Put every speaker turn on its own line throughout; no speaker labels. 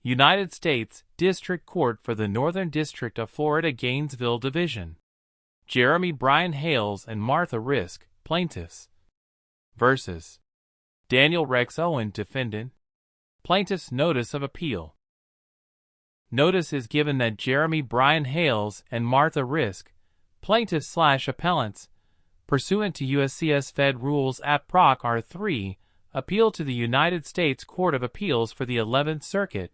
United States District Court for the Northern District of Florida, Gainesville Division. Jeremy BRYAN Hales and Martha RIZK, Plaintiffs. Versus Daniel Rex OWEN, Defendant. Plaintiffs' Notice of Appeal. Notice is given that Jeremy BRYAN Hales and Martha RIZK, Plaintiffs/Appellants, pursuant to USCS Fed Rules at Proc R3, appeal to the United States Court of Appeals for the 11th Circuit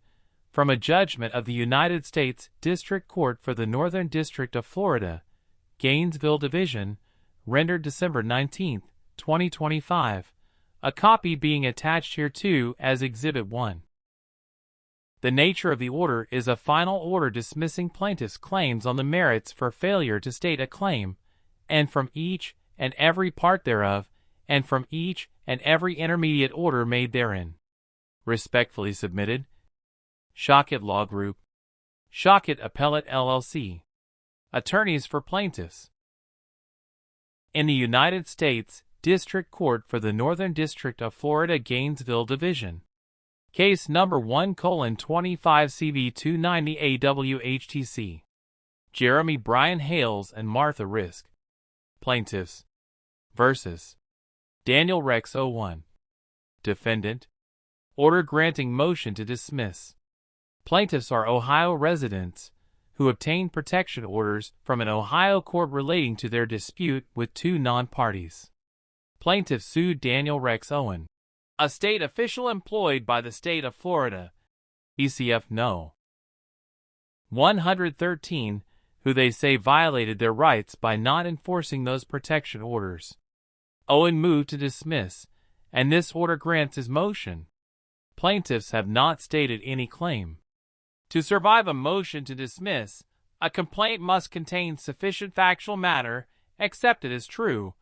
from a judgment of the United States District Court for the Northern District of Florida, Gainesville Division, rendered December 19, 2025, a copy being attached hereto as Exhibit 1. The nature of the order is a final order dismissing plaintiffs' claims on the merits for failure to state a claim, and from each and every part thereof, and from each and every intermediate order made therein. Respectfully submitted. Shockett Law Group. Shockett Appellate LLC. Attorneys for Plaintiffs. In the United States District Court for the Northern District of Florida, Gainesville Division. Case number 1:25 CV 290 AWHTC. Jeremy BRYAN Hales and Martha RIZK, Plaintiffs. Versus Daniel Rex OWEN, Defendant. Order granting motion to dismiss. Plaintiffs are Ohio residents who obtained protection orders from an Ohio court relating to their dispute with two non-parties. Plaintiffs sued Daniel Rex OWEN, a state official employed by the state of Florida, ECF No. 113, who they say violated their rights by not enforcing those protection orders. OWEN moved to dismiss, and this order grants his motion. Plaintiffs have not stated any claim. To survive a motion to dismiss, a complaint must contain sufficient factual matter, accepted as true,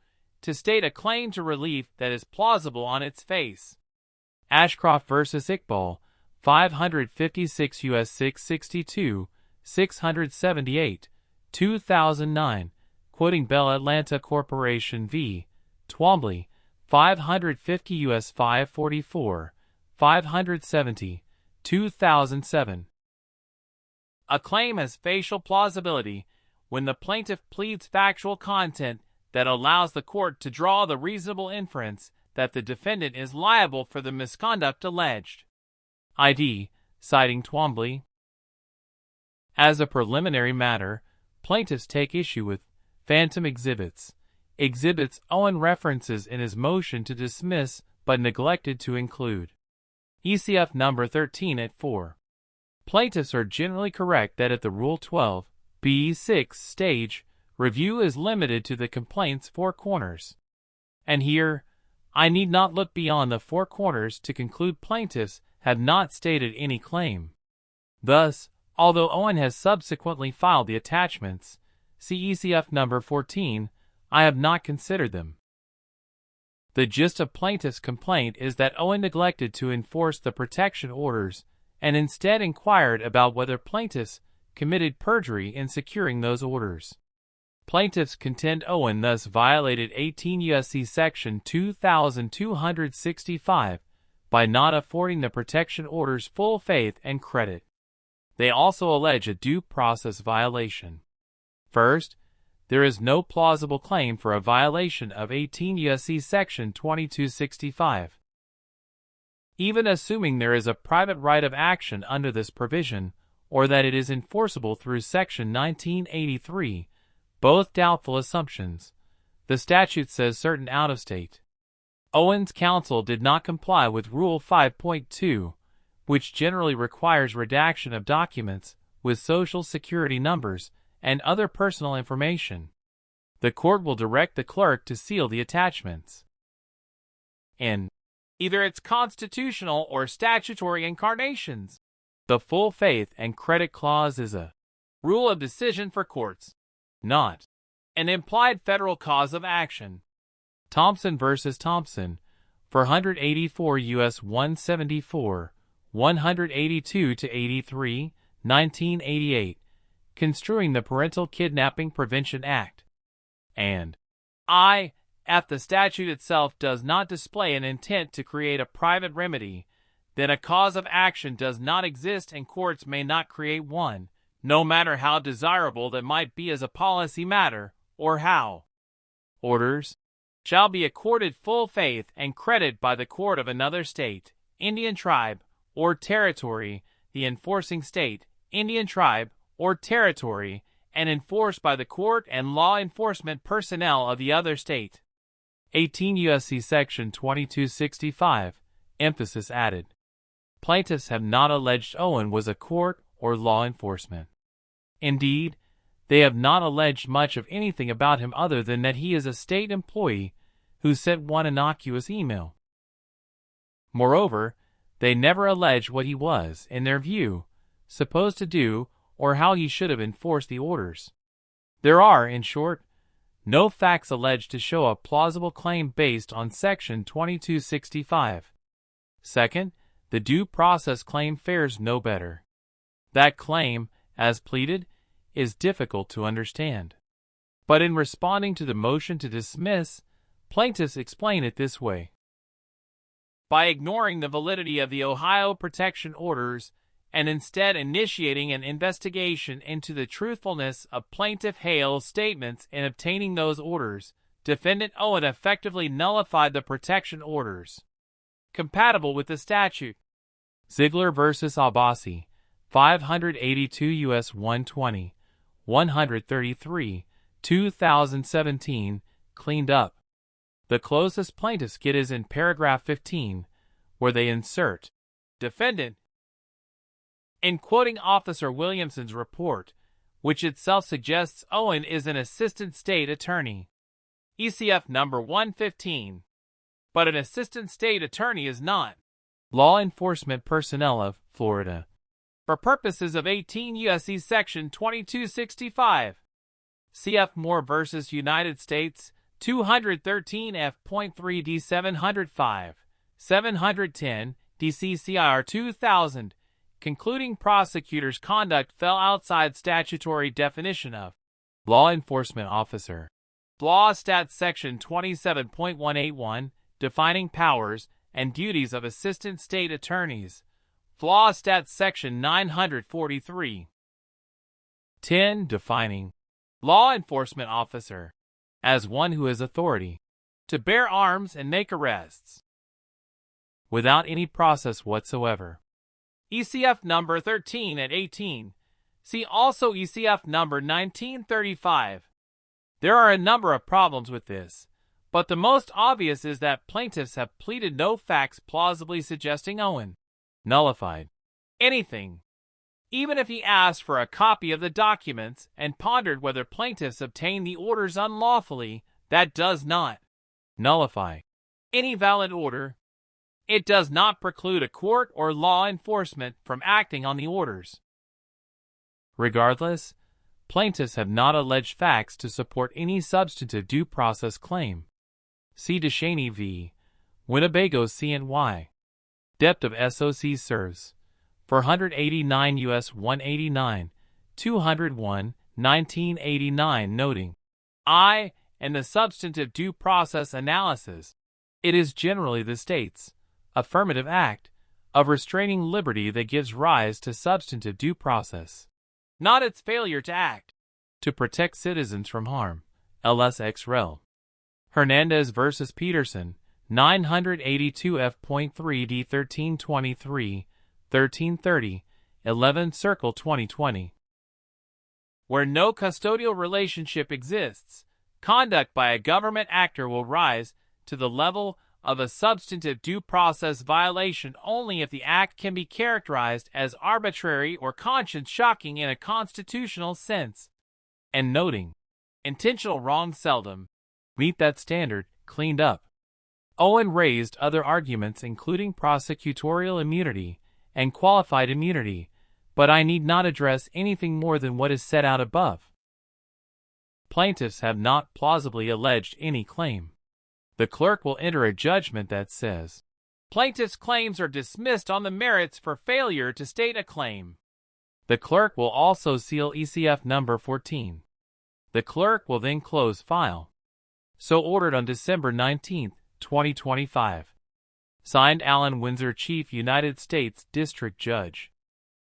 to state a claim to relief that is plausible on its face. Ashcroft v. Iqbal, 556 U.S. 662, 678, 2009, quoting Bell Atlanta Corporation v. Twombly, 550 U.S. 544, 570, 2007. A claim has facial plausibility when the plaintiff pleads factual content that allows the court to draw the reasonable inference that the defendant is liable for the misconduct alleged. ID, citing Twombly. As a preliminary matter, plaintiffs take issue with phantom exhibits OWEN references in his motion to dismiss but neglected to include. ECF number 13 at 4. Plaintiffs are generally correct that at the Rule 12(b)(6) stage, review is limited to the complaint's four corners. And here, I need not look beyond the four corners to conclude plaintiffs have not stated any claim. Thus, although OWEN has subsequently filed the attachments, see ECF number 14, I have not considered them. The gist of plaintiff's complaint is that OWEN neglected to enforce the protection orders and instead inquired about whether plaintiffs committed perjury in securing those orders. Plaintiffs contend OWEN thus violated 18 U.S.C. Section 2265 by not affording the protection orders full faith and credit. They also allege a due process violation. First, there is no plausible claim for a violation of 18 U.S.C. Section 2265. Even assuming there is a private right of action under this provision, or that it is enforceable through Section 1983, both doubtful assumptions. The statute says certain out-of-state. OWEN's counsel did not comply with Rule 5.2, which generally requires redaction of documents with Social Security numbers and other personal information. The court will direct the clerk to seal the attachments in either its constitutional or statutory incarnations. The full faith and credit clause is a rule of decision for courts, not an implied federal cause of action. Thompson v. Thompson, 484 U.S. 174, 182-83, 1988, construing the Parental Kidnapping Prevention Act. And the statute itself does not display an intent to create a private remedy, then a cause of action does not exist and courts may not create one, no matter how desirable that might be as a policy matter, or how orders shall be accorded full faith and credit by the court of another state, Indian tribe, or territory, the enforcing state, Indian tribe, or territory, and enforced by the court and law enforcement personnel of the other state. 18 USC Section 2265, emphasis added. Plaintiffs have not alleged OWEN was a court or law enforcement. Indeed, they have not alleged much of anything about him other than that he is a state employee who sent one innocuous email. Moreover, they never allege what he was, in their view, supposed to do or how he should have enforced the orders. There are, in short, no facts alleged to show a plausible claim based on Section 2265. Second, the due process claim fares no better. That claim, as pleaded, is difficult to understand. But in responding to the motion to dismiss, plaintiffs explain it this way. By ignoring the validity of the Ohio protection orders and instead initiating an investigation into the truthfulness of Plaintiff Hale's statements in obtaining those orders, Defendant OWEN effectively nullified the protection orders. Compatible with the statute. Ziegler v. Abbasi, 582 U.S. 120, 133, 2017, cleaned up. The closest plaintiffs get is in paragraph 15, where they insert, Defendant. In quoting Officer Williamson's report, which itself suggests OWEN is an assistant state attorney. ECF number 115. But an assistant state attorney is not law enforcement personnel of Florida. For purposes of 18 USC Section 2265. Cf. Moore v. United States, 213 F.3 D 705, 710, DCCIR 2000, concluding prosecutors' conduct fell outside statutory definition of law enforcement officer. Law Stat Section 27.181, defining powers and duties of assistant state attorneys. Law Stat Section 943. 10. Defining law enforcement officer as one who has authority to bear arms and make arrests without any process whatsoever. ECF number 13 at 18. See also ECF number 1935. There are a number of problems with this, but the most obvious is that plaintiffs have pleaded no facts plausibly suggesting OWEN nullified anything. Even if he asked for a copy of the documents and pondered whether plaintiffs obtained the orders unlawfully, that does not nullify any valid order. It does not preclude a court or law enforcement from acting on the orders. Regardless, plaintiffs have not alleged facts to support any substantive due process claim. See DeShaney v. Winnebago CNY. Depth of SOC serves. 489 U.S. 189, 201, 1989 noting I. and the substantive due process analysis. It is generally the state's affirmative act of restraining liberty that gives rise to substantive due process, not its failure to act to protect citizens from harm. LS ex rel. Hernandez v. Peterson, 982 F.3 D 1323, 1330, 11th Circle 2020. Where no custodial relationship exists, conduct by a government actor will rise to the level of a substantive due process violation only if the act can be characterized as arbitrary or conscience-shocking in a constitutional sense. And noting, intentional wrongs seldom meet that standard. Cleaned up. OWEN raised other arguments including prosecutorial immunity and qualified immunity, but I need not address anything more than what is set out above. Plaintiffs have not plausibly alleged any claim. The clerk will enter a judgment that says, plaintiff's claims are dismissed on the merits for failure to state a claim. The clerk will also seal ECF number 14. The clerk will then close file. So ordered on December 19, 2025. Signed, Allen Windsor, Chief United States District Judge.